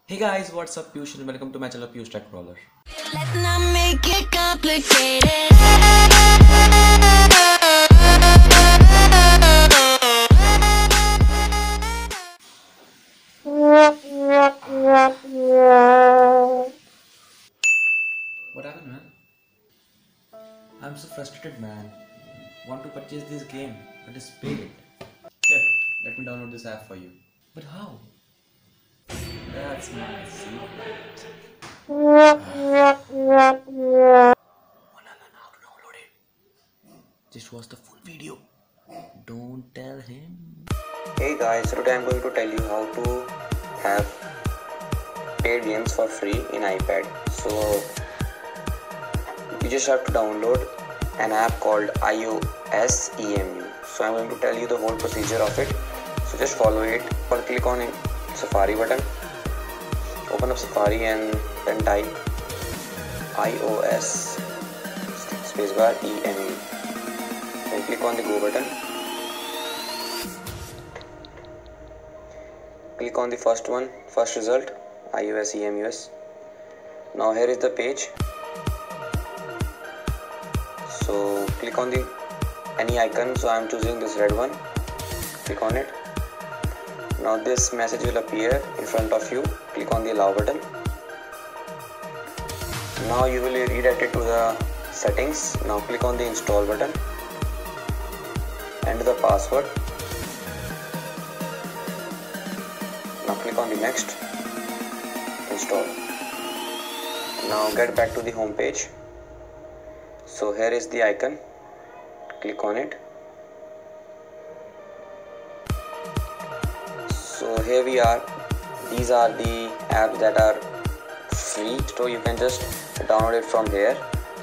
Hey guys, what's up, Piyush, and welcome to my channel Piyush Tech Crawler. Let's not make it complicated. What happened, man? I'm so frustrated, man. Want to purchase this game, but it's paid. Here, let me download this app for you. But how? That's my secret. Oh, how to download it? Just watch the full video. Don't tell him. Hey guys, today I'm going to tell you how to have paid games for free in iPad. So you just have to download an app called iOS EMU. So I'm going to tell you the whole procedure of it. So just follow it or click on Safari button. Open up Safari and then type iOS spacebar EMU. Then click on the Go button. Click on the first result, iOS EMUS. Now here is the page. So click on any icon. So I am choosing this red one. Click on it. Now this message will appear in front of you. Click on the allow button. Now you will be redirected to the settings. Now click on the install button. Enter the password. Now click on the next. Install. Now get back to the home page. So here is the icon. Click on it. So here we are. These are the apps that are free, so you can just download it from here.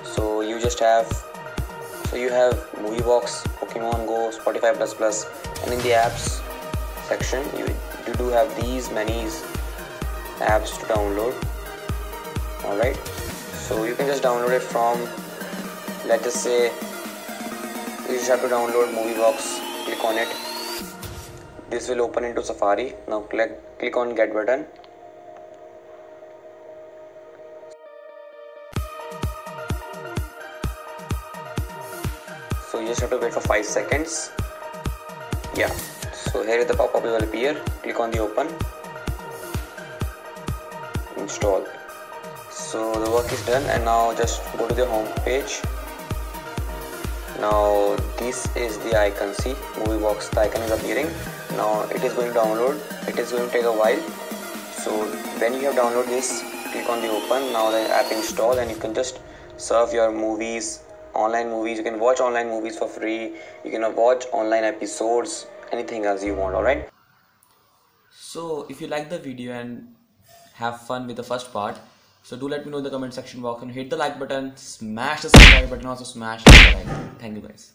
So you have MovieBox, Pokemon Go, Spotify++, and in the apps section you do have these many apps to download. Alright, so you can just download it from, let's just say you just have to download MovieBox. Click on it. This will open into Safari. Now click on get button. So you just have to wait for 5 seconds. Yeah, so here is the pop-up will appear. Click on the open. Install. So the work is done, and now just go to the home page. Now this is the icon. See, MovieBox, the icon is appearing. Now it is going to download. It is going to take a while. So when you have downloaded this, click on the open. Now the app install, and you can just surf your movies, online movies. You can watch online movies for free. You can watch online episodes, anything else you want. Alright. So if you like the video and have fun with the first part, so do let me know in the comment section box, and hit the like button, smash the subscribe button, also smash the like. Thank you guys.